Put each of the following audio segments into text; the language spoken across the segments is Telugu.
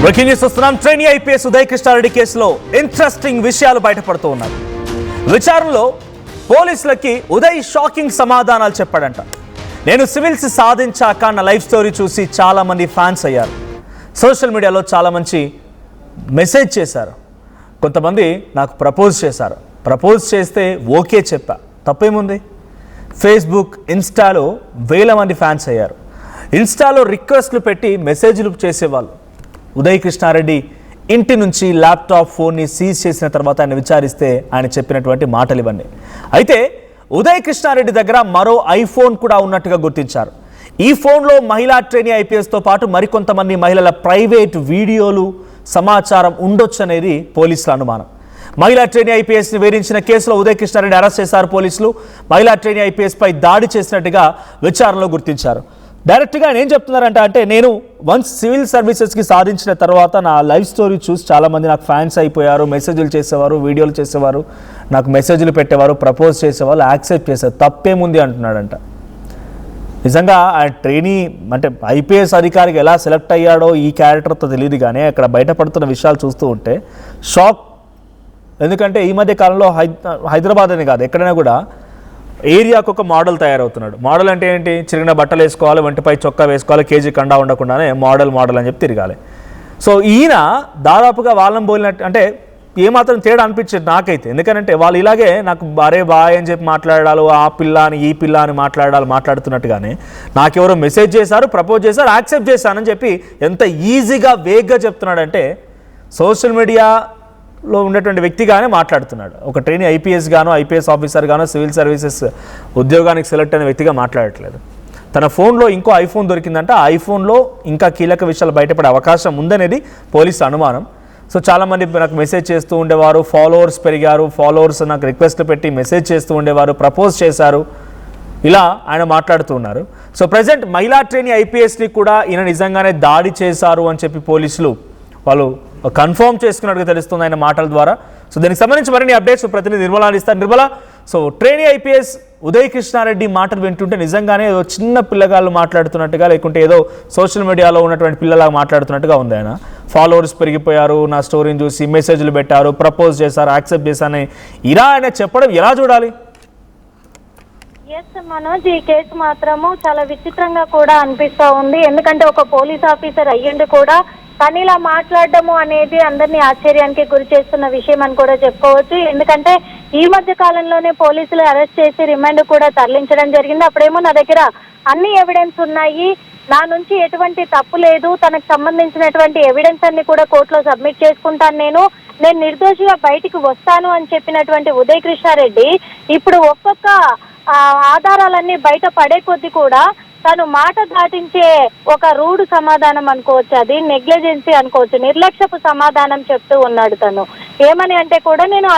బ్రేకింగ్ న్యూస్ వస్తున్నాం. ట్రైనీ ఐపీఎస్ ఉదయ్ కృష్ణారెడ్డి కేసులో ఇంట్రెస్టింగ్ విషయాలు బయటపడుతూ ఉన్నాయి. విచారణలో పోలీసులకి ఉదయ్ షాకింగ్ సమాధానాలు చెప్పాడంట. నేను సివిల్స్ సాధించాక నా లైఫ్ స్టోరీ చూసి చాలా మంది ఫ్యాన్స్ అయ్యారు. సోషల్ మీడియాలో చాలా మంచి మెసేజ్ చేశారు. కొంతమంది నాకు ప్రపోజ్ చేశారు. ప్రపోజ్ చేస్తే ఓకే చెప్పా, తప్పేముంది? ఫేస్బుక్, ఇన్స్టాలో వేల మంది ఫ్యాన్స్ అయ్యారు. ఇన్స్టాలో రిక్వెస్ట్లు పెట్టి మెసేజ్లు చేసేవాళ్ళు. ఉదయ్ కృష్ణారెడ్డి ఇంటి నుంచి ల్యాప్టాప్, ఫోన్ని సీజ్ చేసిన తర్వాత ఆయన విచారిస్తే ఆయన చెప్పినటువంటి మాటలు ఇవన్నీ. అయితే ఉదయ్ కృష్ణారెడ్డి దగ్గర మరో ఐఫోన్ కూడా ఉన్నట్టుగా గుర్తించారు. ఈ ఫోన్లో మహిళా ట్రైనీ ఐపీఎస్తో పాటు మరికొంతమంది మహిళల ప్రైవేట్ వీడియోలు, సమాచారం ఉండొచ్చు అనేది పోలీసుల అనుమానం. మహిళా ట్రైనీ ఐపీఎస్ని వేధించిన కేసులో ఉదయ్ కృష్ణారెడ్డి అరెస్ట్ చేశారు పోలీసులు. మహిళా ట్రైనీ ఐపీఎస్ పై దాడి చేసినట్టుగా విచారణలో గుర్తించారు. డైరెక్ట్గా ఆయన ఏం చెప్తున్నారంట అంటే, నేను వన్స్ సివిల్ సర్వీసెస్కి సాధించిన తర్వాత నా లైఫ్ స్టోరీ చూసి చాలామంది నాకు ఫ్యాన్స్ అయిపోయారు. మెసేజ్లు చేసేవారు, వీడియోలు చేసేవారు, నాకు మెసేజ్లు పెట్టేవారు, ప్రపోజ్ చేసేవాళ్ళు, యాక్సెప్ట్ చేశారు, తప్పేముంది అంటున్నాడంట. నిజంగా ఆయన ట్రైనీ అంటే ఐపీఎస్ అధికారికి ఎలా సెలెక్ట్ అయ్యాడో ఈ క్యారెక్టర్తో తెలియదు, కానీ అక్కడ బయటపడుతున్న విషయాలు చూస్తూ ఉంటే షాక్. ఎందుకంటే ఈ మధ్య కాలంలో హైదరాబాద్ అని కాదు, ఎక్కడైనా కూడా ఏరియాకు ఒక మోడల్ తయారవుతున్నాడు. మోడల్ అంటే ఏంటి? చిరిగిన బట్టలు వేసుకోవాలి, వంటిపై చొక్కా వేసుకోవాలి, కేజీ కండా ఉండకుండానే మోడల్ అని చెప్పి తిరగాలి. సో ఈయన దాదాపుగా వాళ్ళని పోలినట్టు, అంటే ఏమాత్రం తేడా అనిపించేది నాకైతే. ఎందుకంటే వాళ్ళు ఇలాగే నాకు అరే బాయ్ అని చెప్పి మాట్లాడాలి, ఆ పిల్ల అని ఈ పిల్ల అని మాట్లాడుతున్నట్టుగానే నాకెవరో మెసేజ్ చేశారు, ప్రపోజ్ చేశారు, యాక్సెప్ట్ చేశానని చెప్పి ఎంత ఈజీగా వేగ్గా చెప్తున్నాడంటే సోషల్ మీడియాలో ఉన్నటువంటి వ్యక్తిగానే మాట్లాడుతున్నాడు. ఒక ట్రైనీ ఐపీఎస్ గానో, ఐపీఎస్ ఆఫీసర్ గానో, సివిల్ సర్వీసెస్ ఉద్యోగానికి సెలెక్ట్ అయిన వ్యక్తిగా మాట్లాడట్లేదు. తన ఫోన్లో ఇంకో ఐఫోన్ దొరికిందంట. ఆ ఐఫోన్లో ఇంకా కీలక విషయాలు బయటపడే అవకాశం ఉందనేది పోలీసు అనుమానం. సో చాలామంది నాకు మెసేజ్ చేస్తూ ఉండేవారు, ఫాలోవర్స్ పెరిగారు, ఫాలోవర్స్ నాకు రిక్వెస్ట్ పెట్టి మెసేజ్ చేస్తూ ఉండేవారు, ప్రపోజ్ చేశారు, ఇలా ఆయన మాట్లాడుతూ ఉన్నారు. సో ప్రజెంట్ మహిళా ట్రైనీ ఐపీఎస్ని కూడా ఈయన నిజంగానే దాడి చేశారు అని చెప్పి పోలీసులు వాళ్ళు కన్ఫర్మ్ చేసుకున్నట్టుగా తెలుస్తుంది ఆయన మాటల ద్వారా. సో దీనికి సంబంధించి మరిన్ని అప్డేట్స్ ప్రతినిధి నిర్మల అందిస్తారు. Nirmala, so trainee IPS Uday Krishnareddy మాటలు వింటుంటే నిజంగానే ఏదో చిన్న పిల్లగాళ్ళు మాట్లాడుతున్నట్టుగా, లేకుంటే ఏదో సోషల్ మీడియాలో ఉన్నటువంటి పిల్లలాగా మాట్లాడుతున్నట్టుగా ఉంది. ఆయన ఫాలోవర్స్ పెరిగిపోయారు, నా స్టోరీని చూసి మెసేజ్లు పెట్టారు, ప్రపోజ్ చేశారు, యాక్సెప్ట్ చేశారని ఇలా ఆయన చెప్పడం ఎలా చూడాలి? ఎస్ మనోజ్, ఈ కేసు మాత్రము చాలా విచిత్రంగా కూడా అనిపిస్తా ఉంది. ఎందుకంటే ఒక పోలీస్ ఆఫీసర్ అయ్యిండు కూడా కానీ ఇలా మాట్లాడడము అనేది అందరినీ ఆశ్చర్యానికి గురి చేస్తున్న విషయం అని కూడా చెప్పుకోవచ్చు. ఎందుకంటే ఈ మధ్య కాలంలోనే పోలీసులు అరెస్ట్ చేసి రిమాండ్ కూడా తరలించడం జరిగింది. అప్పుడేమో నా దగ్గర అన్ని ఎవిడెన్స్ ఉన్నాయి, నా నుంచి ఎటువంటి తప్పు లేదు, తనకు సంబంధించినటువంటి ఎవిడెన్స్ అన్ని కూడా కోర్టులో సబ్మిట్ చేసుకుంటాను, నేను నిర్దోషిగా బయటికి వస్తాను అని చెప్పినటువంటి ఉదయ్ కృష్ణారెడ్డి ఇప్పుడు ఒక్కొక్క ఆధారాలన్నీ బయట పడే కొద్దీ కూడా తను మాట దాటించే ఒక రూడ్ సమాధానం అనుకోవచ్చు, అది నెగ్లిజెన్సీ అనుకోవచ్చు, నిర్లక్ష్యపు సమాధానం చెప్తూ ఉన్నాడు. తను ఏమని అంటే కూడా, నేను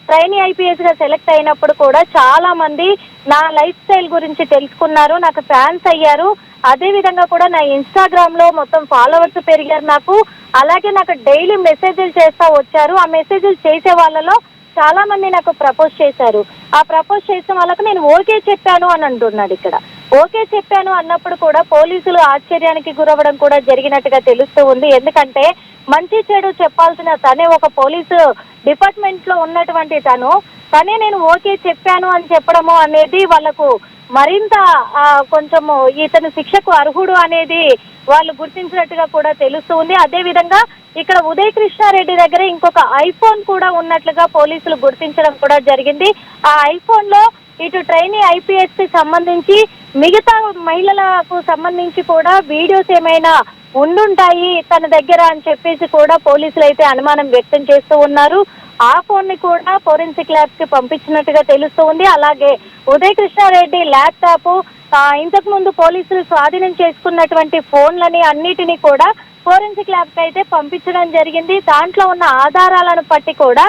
ట్రైనీ ఐపీఎస్ గా సెలెక్ట్ అయినప్పుడు కూడా చాలా మంది నా లైఫ్ స్టైల్ గురించి తెలుసుకున్నారు, నాకు ఫ్యాన్స్ అయ్యారు, అదే విధంగా కూడా నా ఇన్స్టాగ్రామ్ లో మొత్తం ఫాలోవర్స్ పెరిగారు నాకు, అలాగే నాకు డైలీ మెసేజ్లు చేస్తా వచ్చారు. ఆ మెసేజ్లు చేసే వాళ్ళలో చాలా మంది నాకు ప్రపోజ్ చేశారు. ఆ ప్రపోజ్ చేసిన వాళ్ళకు నేను ఓకే చెప్పాను అని అంటున్నాడు. ఇక్కడ ఓకే చెప్పాను అన్నప్పుడు కూడా పోలీసులు ఆశ్చర్యానికి గురవడం కూడా జరిగినట్టుగా తెలుస్తూ ఉంది. ఎందుకంటే మంచి చెడు చెప్పాల్సిన తనే, ఒక పోలీసు డిపార్ట్మెంట్ లో ఉన్నటువంటి తనే నేను ఓకే చెప్పాను అని చెప్పడము అనేది వాళ్ళకు మరింత కొంచెము ఇతను శిక్షకు అర్హుడు అనేది వాళ్ళు గుర్తించినట్టుగా కూడా తెలుస్తూ ఉంది. అదే విధంగా ఇక్కడ ఉదయ్ కృష్ణారెడ్డి దగ్గర ఇంకొక ఐఫోన్ కూడా ఉన్నట్లుగా పోలీసులు గుర్తించడం కూడా జరిగింది. ఆ ఐఫోన్ లో ఇటు ట్రైనీ ఐపీఎస్ కి సంబంధించి మిగతా మహిళలకు సంబంధించి కూడా వీడియోస్ ఏమైనా ఉండుంటాయి తన దగ్గర అని చెప్పేసి కూడా పోలీసులు అయితే అనుమానం వ్యక్తం చేస్తూ ఉన్నారు. ఆ ఫోన్ ని కూడా ఫోరెన్సిక్ ల్యాబ్స్ కి పంపించినట్టుగా తెలుస్తూ ఉంది. అలాగే ఉదయ్ కృష్ణారెడ్డి ల్యాప్టాప్, ఇంతకు ముందు పోలీసులు స్వాధీనం చేసుకున్నటువంటి ఫోన్లని అన్నిటినీ కూడా ఫోరెన్సిక్ ల్యాబ్స్ అయితే పంపించడం జరిగింది. దాంట్లో ఉన్న ఆధారాలను బట్టి కూడా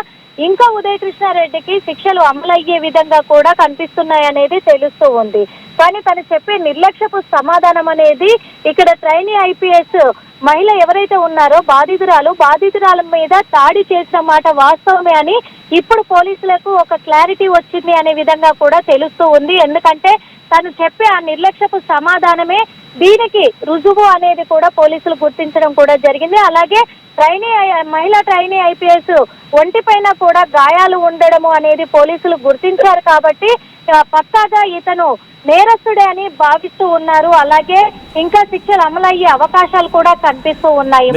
ఇంకా ఉదయ్ కృష్ణారెడ్డికి శిక్షలు అమలయ్యే విధంగా కూడా కనిపిస్తున్నాయనేది తెలుస్తూ ఉంది. కానీ తను చెప్పే నిర్లక్ష్యపు సమాధానం అనేది ఇక్కడ ట్రైనీ ఐపీఎస్ మహిళ ఎవరైతే ఉన్నారో బాధితురాల మీద దాడి చేసిన మాట వాస్తవమే అని ఇప్పుడు పోలీసులకు ఒక క్లారిటీ వచ్చింది అనే విధంగా కూడా తెలుస్తూ ఉంది. ఎందుకంటే తను చెప్పే ఆ నిర్లక్ష్యపు సమాధానమే దీనికి రుజువు అనేది కూడా పోలీసులు గుర్తించడం కూడా జరిగింది. అలాగే మహిళా ట్రైనీ ఐపీఎస్ ఒంటిపైన కూడా గాయాలు ఉండడము అనేది పోలీసులు గుర్తించారు కాబట్టి పక్కాగా ఇతను నేరస్తుడే అని భావిస్తూ ఉన్నారు. అలాగే ఇంకా శిక్షలు అమలయ్యే అవకాశాలు కూడా కనిపిస్తూ ఉన్నాయి.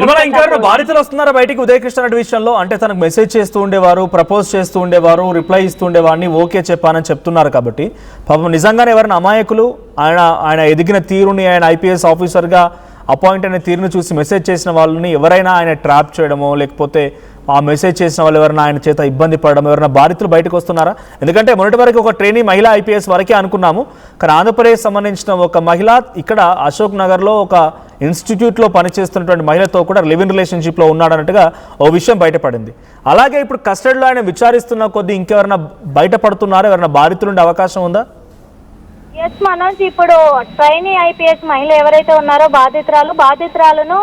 బాధితులు వస్తున్నారా బయటికి ఉదయ కృష్ణారెడ్డి విషయంలో? అంటే తనకు మెసేజ్ చేస్తూ ఉండేవారు, ప్రపోజ్ చేస్తూ ఉండేవారు, రిప్లై ఇస్తూ ఉండేవాడిని, ఓకే చెప్పానని చెప్తున్నారు కాబట్టి పాపం నిజంగానే ఎవరైనా అమాయకులు ఆయన ఎదిగిన తీరుని, ఆయన ఐపీఎస్ ఆఫీసర్గా అపాయింట్ అయిన తీరును చూసి మెసేజ్ చేసిన వాళ్ళని ఎవరైనా ఆయన ట్రాప్ చేయడమో, లేకపోతే ఆ మెసేజ్ చేసిన వాళ్ళు ఎవరైనా ఆయన చేత ఇబ్బంది పడడం, ఎవరైనా బాధితులు బయటకు వస్తున్నారా? ఎందుకంటే మొన్నటి వరకు ఒక ట్రైనీ మహిళా ఐపీఎస్ వరకే అనుకున్నాము. కానీ ఆంధ్రప్రదేశ్ సంబంధించిన ఒక మహిళ ఇక్కడ అశోక్ నగర్లో ఒక ఇన్స్టిట్యూట్లో పనిచేస్తున్నటువంటి మహిళతో కూడా లివ్ ఇన్ రిలేషన్షిప్లో ఉన్నాడన్నట్టుగా ఓ విషయం బయటపడింది. అలాగే ఇప్పుడు కస్టడీలో ఆయన విచారిస్తున్న కొద్దీ ఇంకెవరైనా బయటపడుతున్నారో, ఎవరైనా బాధితులు ఉండే అవకాశం ఉందా? ఎస్ మనోజ్, ఇప్పుడు ట్రైనీ ఐపీఎస్ మహిళ ఎవరైతే ఉన్నారో బాధితురాలను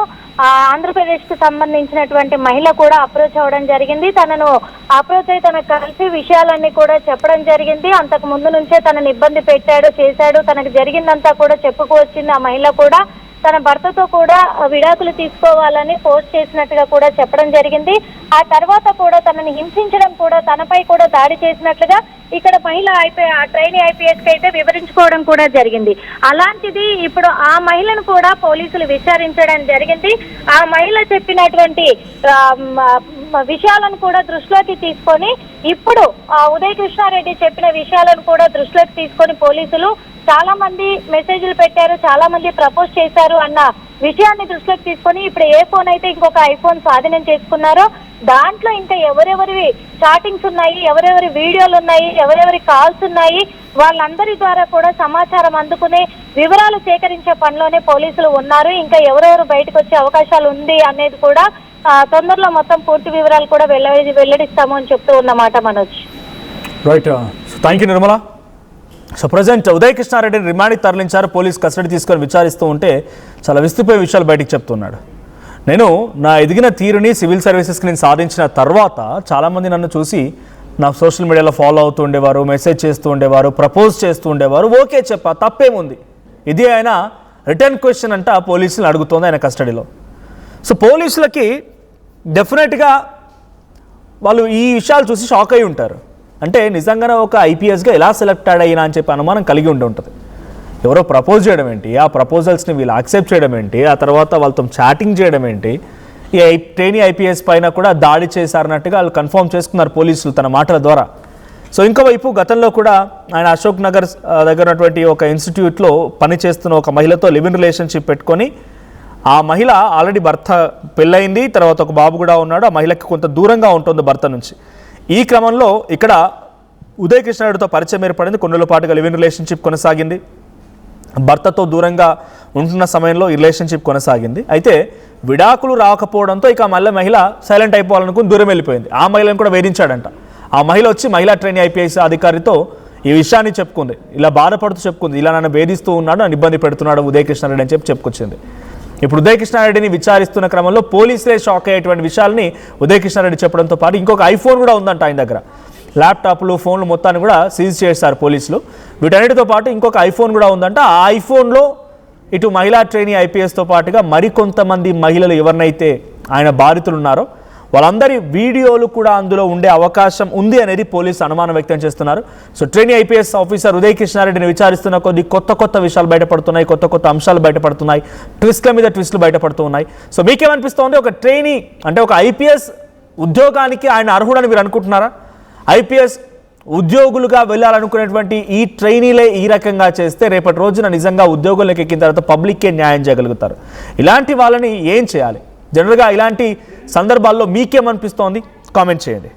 ఆంధ్రప్రదేశ్ కు సంబంధించినటువంటి మహిళ కూడా అప్రోచ్ అవ్వడం జరిగింది. తనను అప్రోచ్ అయి తనకు కలిసి విషయాలన్నీ కూడా చెప్పడం జరిగింది. అంతకు ముందు నుంచే తనని ఇబ్బంది చేశాడు, తనకు జరిగిందంతా కూడా చెప్పుకువచ్చింది. ఆ మహిళ కూడా తన భర్తతో కూడా విడాకులు తీసుకోవాలని పోస్ట్ చేసినట్టుగా కూడా చెప్పడం జరిగింది. ఆ తర్వాత కూడా తనని హింసించడం కూడా, తనపై కూడా దాడి చేసినట్లుగా ఇక్కడ మహిళ ట్రైనీ ఐపీఎస్ కి అయితే వివరించుకోవడం కూడా జరిగింది. అలాంటిది ఇప్పుడు ఆ మహిళను కూడా పోలీసులు విచారించడం జరిగింది. ఆ మహిళ చెప్పినటువంటి విషయాలను కూడా దృష్టిలోకి తీసుకొని ఇప్పుడు ఉదయ కృష్ణారెడ్డి చెప్పిన విషయాలను కూడా దృష్టిలోకి తీసుకొని పోలీసులు చాలా మంది మెసేజ్లు పెట్టారు, చాలా మంది ప్రపోజ్ చేశారు అన్న విషయాన్ని దృష్టిలోకి తీసుకొని ఇప్పుడు ఏ ఫోన్ అయితే ఇంకొక ఐఫోన్ స్వాధీనం చేసుకున్నారో దాంట్లో ఇంకా ఎవరెవరి చాటింగ్స్ ఉన్నాయి, ఎవరెవరి వీడియోలు ఉన్నాయి, ఎవరెవరి కాల్స్ ఉన్నాయి, వాళ్ళందరి ద్వారా కూడా సమాచారం అందుకునే వివరాలు సేకరించే పనిలోనే పోలీసులు ఉన్నారు. ఇంకా ఎవరెవరు బయటకు వచ్చే అవకాశాలు ఉంది అనేది కూడా తొందరలో మొత్తం పూర్తి వివరాలు కూడా వెల్లడిస్తాము అని చెప్తూ ఉన్నమాట Manoj. Right, thank you Nirmala. So present Udaya కృష్ణారెడ్డిని రిమాండ్కి తరలించారు, పోలీస్ కస్టడీ తీసుకొని విచారిస్తూ ఉంటే చాలా విస్తుపోయే విషయాలు బయటికి చెప్తున్నాడు. నేను నా ఎదిగిన తీరుని సివిల్ సర్వీసెస్కి నేను సాధించిన తర్వాత చాలామంది నన్ను చూసి నా సోషల్ మీడియాలో ఫాలో అవుతూ ఉండేవారు, మెసేజ్ చేస్తూ ఉండేవారు, ప్రపోజ్ చేస్తూ ఉండేవారు, ఓకే చెప్పా తప్పేముంది, ఇది ఆయన రిటర్న్ క్వశ్చన్ అంట పోలీసులు అడుగుతోంది ఆయన కస్టడీలో. సో పోలీసులకి డెఫినెట్గా వాళ్ళు ఈ విషయాలు చూసి షాక్ అయి ఉంటారు. అంటే నిజంగానే ఒక ఐపీఎస్గా ఎలా సెలెక్ట్ అయినా అని చెప్పి అనుమానం కలిగి ఉంటుంది. ఎవరో ప్రపోజ్ చేయడం ఏంటి, ఆ ప్రపోజల్స్ని వీళ్ళు యాక్సెప్ట్ చేయడం ఏంటి, ఆ తర్వాత వాళ్ళతో చాటింగ్ చేయడం ఏంటి, ఈ ట్రైనీ ఐపీఎస్ పైన కూడా దాడి చేశారన్నట్టుగా వాళ్ళు కన్ఫర్మ్ చేసుకున్నారు పోలీసులు తన మాటల ద్వారా. సో ఇంకోవైపు గతంలో కూడా ఆయన అశోక్ నగర్ దగ్గర ఉన్నటువంటి ఒక ఇన్స్టిట్యూట్లో పనిచేస్తున్న ఒక మహిళతో లివ్ ఇన్ రిలేషన్షిప్ పెట్టుకొని ఆ మహిళ ఆల్రెడీ భర్త పెళ్ళయింది, తర్వాత ఒక బాబు కూడా ఉన్నాడు, ఆ మహిళకి కొంత దూరంగా ఉంటుంది భర్త నుంచి. ఈ క్రమంలో ఇక్కడ ఉదయ కృష్ణారెడ్డితో పరిచయం ఏర్పడింది, కొన్నేళ్ల పాటుగా లివ్ ఇన్ రిలేషన్షిప్ కొనసాగింది, భర్తతో దూరంగా ఉంటున్న సమయంలో ఈ రిలేషన్షిప్ కొనసాగింది. అయితే విడాకులు రాకపోవడంతో ఇక మళ్ళీ మహిళ సైలెంట్ అయిపోవాలనుకుని దూరం వెళ్ళిపోయింది. ఆ మహిళను కూడా వేధించాడంట. ఆ మహిళ వచ్చి మహిళా ట్రైనీ ఐపీఎస్ అధికారితో ఈ విషయాన్ని చెప్పుకుంది, ఇలా బాధపడుతూ చెప్పుకుంది, ఇలా నన్ను వేధిస్తూ ఉన్నాడు, నన్ను ఇబ్బంది పెడుతున్నాడు ఉదయ కృష్ణారెడ్డి అని చెప్పుకొచ్చింది. ఇప్పుడు ఉదయ కృష్ణారెడ్డిని విచారిస్తున్న క్రమంలో పోలీసులే షాక్ అయ్యేటువంటి విషయాల్ని ఉదయ కృష్ణారెడ్డి చెప్పడంతో పాటు ఇంకొక ఐఫోన్ కూడా ఉందంట ఆయన దగ్గర. ల్యాప్టాప్లు, ఫోన్లు మొత్తాన్ని కూడా సీజ్ చేశారు పోలీసులు. వీటన్నిటితో పాటు ఇంకొక ఐఫోన్ కూడా ఉందంట. ఆ ఐఫోన్లో ఇటు మహిళా ట్రైనీ ఐపీఎస్తో పాటుగా మరికొంతమంది మహిళలు ఎవరినైతే ఆయన బాధితులు ఉన్నారో వాళ్ళందరి వీడియోలు కూడా అందులో ఉండే అవకాశం ఉంది అనేది పోలీసు అనుమానం వ్యక్తం చేస్తున్నారు. సో ట్రైనీ ఐపీఎస్ ఆఫీసర్ ఉదయ కృష్ణారెడ్డిని విచారిస్తున్న కొద్ది కొత్త విషయాలు బయటపడుతున్నాయి, కొత్త అంశాలు బయటపడుతున్నాయి, ట్విస్ట్ల మీద ట్విస్టులు బయటపడుతూ ఉన్నాయి. సో మీకేమనిపిస్తోంది, ఒక ట్రైనీ అంటే ఒక ఐపీఎస్ ఉద్యోగానికి ఆయన అర్హుడని మీరు అనుకుంటున్నారా? ఐపీఎస్ ఉద్యోగులుగా వెళ్ళాలనుకునేటువంటి ఈ ట్రైనీలే ఈ రకంగా చేస్తే రేపటి రోజున నిజంగా ఉద్యోగులకు ఎక్కిన తర్వాత పబ్లిక్కే న్యాయం చేయగలుగుతారు. ఇలాంటి వాళ్ళని ఏం చేయాలి? జనరల్గా ఇలాంటి సందర్భాల్లో మీకేమనిపిస్తోంది? కామెంట్ చేయండి.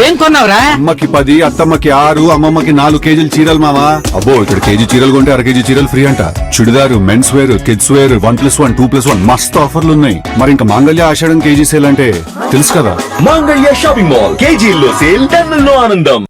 ఏం కొన్నావురా? అమ్మకి 10, అత్తమ్మకి 6, అమ్మమ్మకి 4 కేజీలు చీరలు మావా. అబ్బో, ఇక్కడ కేజీ చీరలు కొంటే అర కేజీ చీరలు ఫ్రీ అంట. Churidar, mens wear, kids wear 1+1, 2+1 మస్తు ఆఫర్లు ఉన్నాయి. మరి ఇంకా మాంగళ్య ఆషాఢం కేజీ సేల్ అంటే తెలుసు కదా. మాంగళ్య షాపింగ్ మాల్ కేజీల్లో సేల్, టన్నుల్లో ఆనందం.